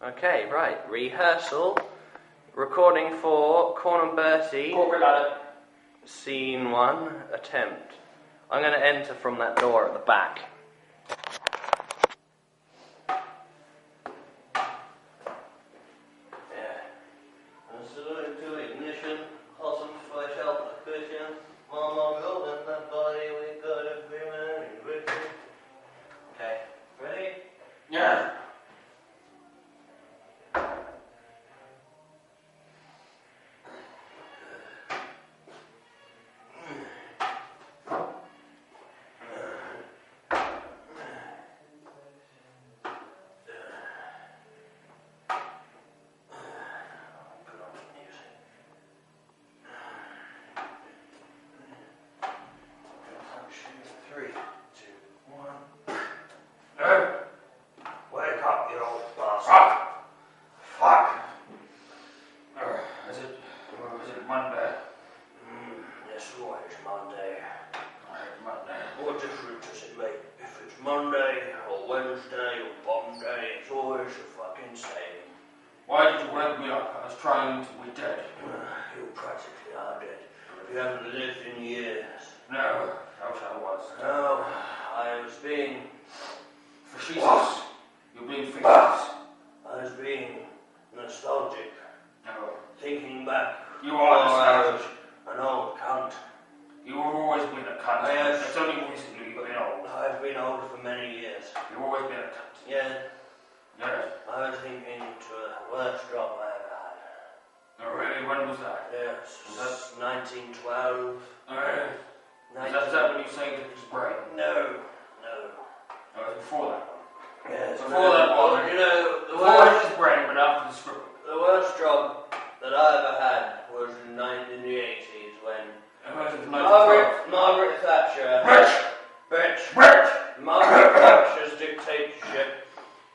Okay, right. Rehearsal. Recording for Corn and Bertie. Corporate ladder. Scene 1. Attempt. I'm going to enter from that door at the back. Yeah. And salute to ignition. Hot and fresh out the cushion. Mama gold in that body. We got a feeling in Britain. Okay. Ready? Yeah. Wake up, you old bastard. Fuck! Is it Monday? Yes, always Monday. Monday. What difference does it make if it's Monday or Wednesday or Bombay? It's always the fucking same. Why did you wake me up? I was trying to be dead. You practically are dead. You haven't lived in years. No, I wish I was. No, I was being... Facetious. You're being facetious. I was being nostalgic. No. Thinking back. You are nostalgic. An old cunt. You've always been a cunt. Yes. It's only recently you've been old. I've been old for many years. You've always been a cunt. Yeah. Yes. I was thinking to the worst job I ever had. Oh, really? When was that? Yes. Was that 1912. Oh, really? Is that when you say it was brain? No. Oh, it was before that one. Yes. Before that one. You know, Before it was brain, but after the script. the worst job that I ever had was in the 80s when Margaret Thatcher. Margaret Thatcher's dictatorship.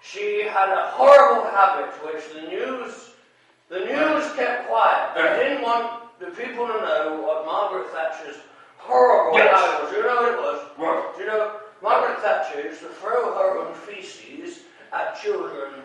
She had a horrible habit which the news kept quiet. They didn't want the people to know what Margaret Thatcher's horrible habit was. Do you know what it was? What? Do you know Margaret Thatcher used to throw her own feces at children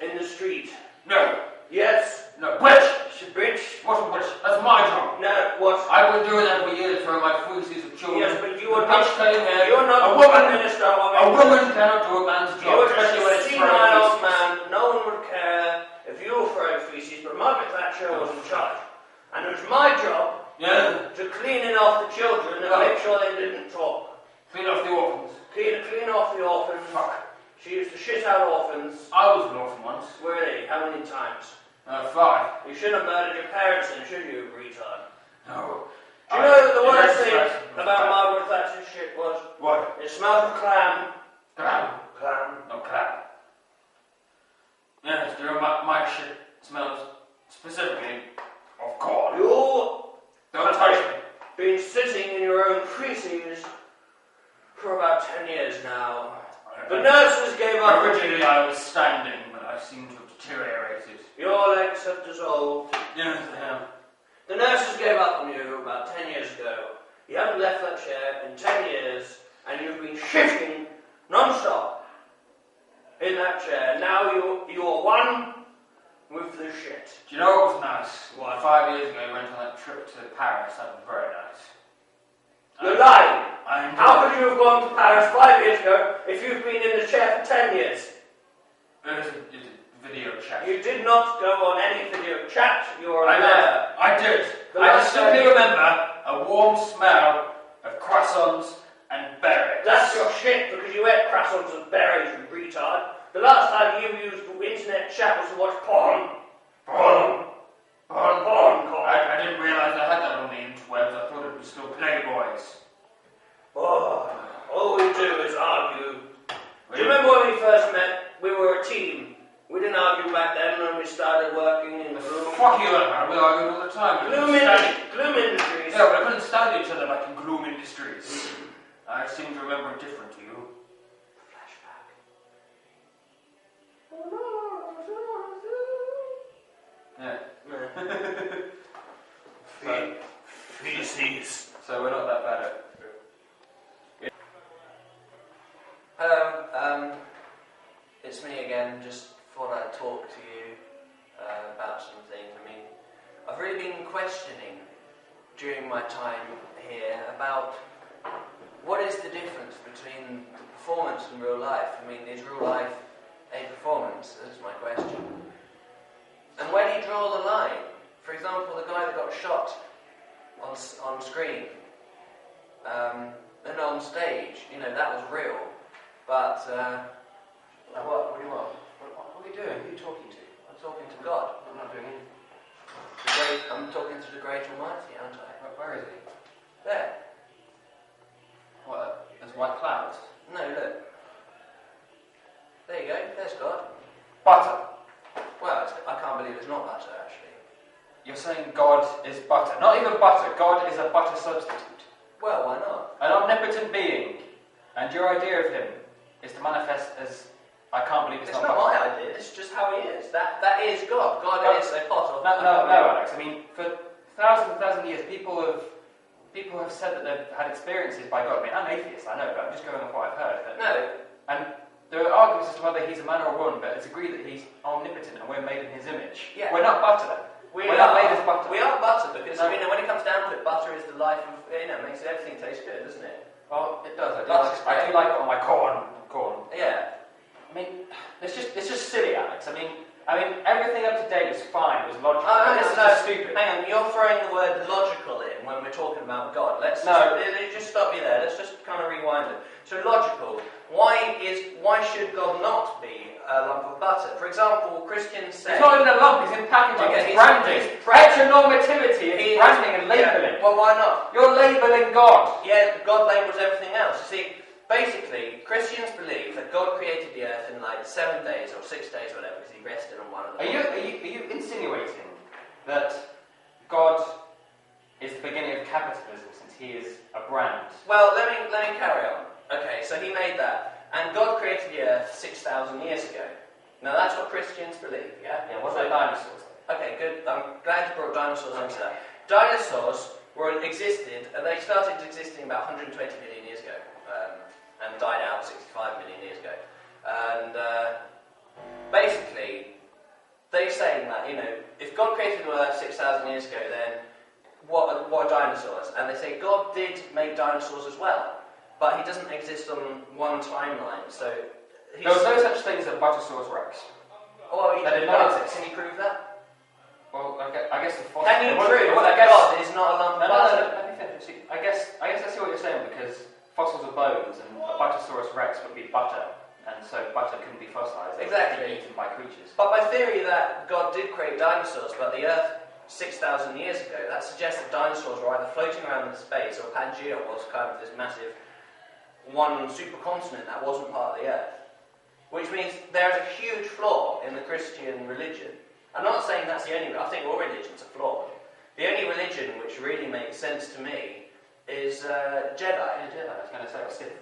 in the street? No. Yes. No. Bitch! Bitch. What's a bitch? That's my job. No, what? I've been doing that for years, throwing my feces at children. Yes, but you are the bitch not. came here. You're not a woman. minister. A woman cannot do a man's job. You're just especially when a it's senile throwing old feces. man. No one would care if you were throwing feces, but Margaret Thatcher was in charge. And it was my job to clean it off the children and make sure they didn't talk. Clean off the orphans. Clean off the orphans. Fuck. She used to shit out orphans. I was an orphan once. Really? How many times? 5. You shouldn't have murdered your parents then, should you, retard? No. Do you know that the worst thing about Margaret Thatcher's shit was? What? It smelled of clam. Clam. Clam. No clam. Yes, my shit smells specifically of corn. You Don't touch me. been sitting in your own feces for about 10 years now. The nurses gave up. Originally I was standing, but I seem to have deteriorated. Your legs have dissolved. Yes, they have. The nurses gave up on you about 10 years ago. You haven't left that chair in 10 years, and you've been shitting non-stop in that chair. Now you're one with the shit. Do you know what was nice? What? 5 years ago I went on that trip to Paris. That was very nice. You're lying. I enjoyed How could you have gone to Paris 5 years ago if you've been in the chair for 10 years? It was a video chat. You did not go on any video chat. You're a liar. I did. The I last distinctly time- remember a warm smell of croissants and berries. That's your shit because you ate croissants and berries, you retard. The last time you used internet chat was to watch porn. Porn. I didn't realise I had that on the interwebs. I thought it was still Playboys. Oh, all we do is argue. Do you remember when we first met? We were a team. We didn't argue back then when we started working in the room. Fuck you, man. We argued all the time. Gloom Industries. Yeah, but I couldn't stand each other like in Gloom Industries. I seem to remember it different to you. Flashback. Yeah. Feces. So we're not that bad at it. Hello, it's me again, just thought I'd talk to you about some things. I mean, I've really been questioning during my time here about what is the difference between the performance and real life. I mean, is real life a performance? That's my question. And where do you draw the line? For example, the guy that got shot on screen and on stage, that was real. But what do you want? What are you doing? Who are you talking to? I'm talking to God. I'm not doing anything. I'm talking to the Great Almighty, aren't I? Where is he? There. What? There's white clouds? No, look. There you go. There's God. Butter. Well, I can't believe it's not butter, actually. You're saying God is butter. Not even butter. God is a butter substitute. Well, why not? An omnipotent being. And your idea of him is to manifest as, I can't believe it's not not butter. my idea. It's just how he is. That is God. God is a pot of... No, Alex. I mean, for thousands and thousands of years, people have said that they've had experiences by God. I mean, I'm atheist, I know, but I'm just going on what I've heard. And there are arguments as to whether he's a man or a woman, but it's agreed that he's omnipotent and we're made in his image. Yeah. We're not butter then. We're not made as butter. We are butter because, when it comes down to it, butter is the life of... makes everything taste good, doesn't it? Well, it does. I do like it on my corn. Yeah. I mean, it's just silly, Alex. I mean, everything up to date was fine. It was logical. This is just stupid. Hang on, you're throwing the word logical in when we're talking about God. Let's just stop you there. Let's just kind of rewind it. So logical. Why should God not be a lump of butter? For example, Christians say... It's not even a lump, it's in packaging, Okay, it's branding. Heteronormativity is branding and labelling. Yeah. Well, why not? You're labelling God. Yeah, God labels everything else. See, basically, Christians believe that God created the earth in 7 days or 6 days or whatever, because he rested on one of them. Are you insinuating that God is the beginning of capitalism since he is a brand? Well, let me carry on. Okay, so he made that, and God created the earth 6,000 years ago. Now that's what Christians believe, yeah? Yeah, what about dinosaurs? Okay, good. I'm glad you brought dinosaurs into that. Dinosaurs existed, and they started existing about 120 million years ago, and died out 65 million years ago. And basically, they're saying that, if God created the earth 6,000 years ago, then what are dinosaurs? And they say God did make dinosaurs as well. But he doesn't exist on one timeline, so... There was no such thing as a Buttosaurus Rex. Oh, that did not exist. Can you prove that? Well, I guess the fossil... Can you prove that God is not a lump of butter? No, let me finish. See, I guess I see what you're saying, because fossils are bones, and a Buttosaurus Rex would be butter, and so butter couldn't be fossilized. Exactly. It would be eaten by creatures. But by theory that God did create dinosaurs, but the Earth 6,000 years ago, that suggests that dinosaurs were either floating around in space, or Pangea was kind of this massive... one supercontinent that wasn't part of the earth. Which means there is a huge flaw in the Christian religion. I'm not saying that's the only, I think all religions are flawed. The only religion which really makes sense to me is Jedi. Yeah, I was going to say, Sith.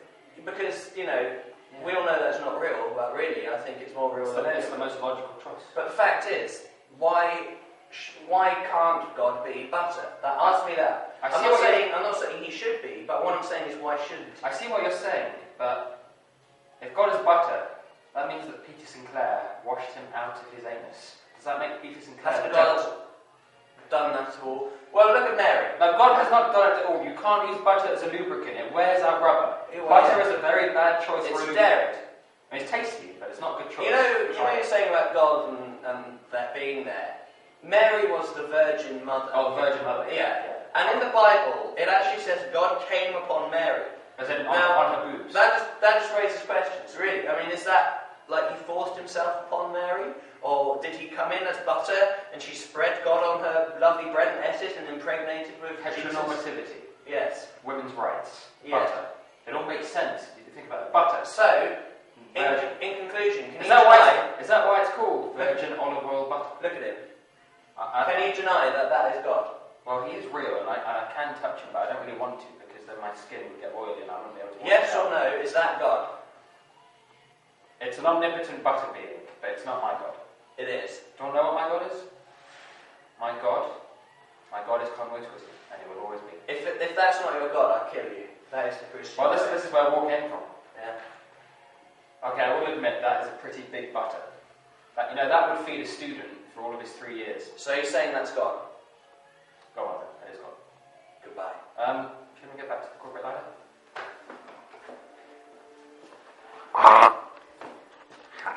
Because, we all know that's not real, but really I think it's more real than anything. It's the most logical choice. But the fact is, why can't God be butter? Ask me that. I'm not saying he should be, but what I'm saying is why shouldn't he? I see what you're saying, but if God is butter, that means that Peter Sinclair washed him out of his anus. Does that make Peter Sinclair Has God done that at all? Well, look at Mary. No, God has not done it at all. You can't use butter as a lubricant. It wears our rubber. Butter is a very bad choice for a lubricant. Dairy. I mean, it's tasty, but it's not a good choice. You know what you're saying about God and that being there? Mary was the Virgin Mother. Oh, the Virgin Mother. Yeah. And in the Bible, it actually says God came upon Mary. As in on her boobs. That just raises questions, really. I mean, is that like he forced himself upon Mary? Or did he come in as butter and she spread God on her lovely bread and ate it and impregnated with heteronormativity? Yes. Women's rights. Yes. Butter. It all makes sense if you think about it. Butter. So, in conclusion, is that why it's called virgin olive oil butter? Look at him. Can you deny that is God? Well, he is real, and I can touch him, but I don't really want to, because then my skin would get oily and I wouldn't be able to... Yes or no, is that God? It's an omnipotent butter being, but it's not my God. It is. Do you want to know what my God is? My God is Conway Twitty, and it will always be. If that's not your God, I'll kill you. That is the Christian. Well, this is where war came from. Yeah. Okay, I will admit that is a pretty big butter. That, that would feed a student for all of his 3 years. So you're saying that's gone? Go on then, it is gone. Goodbye. Can we get back to the corporate ladder?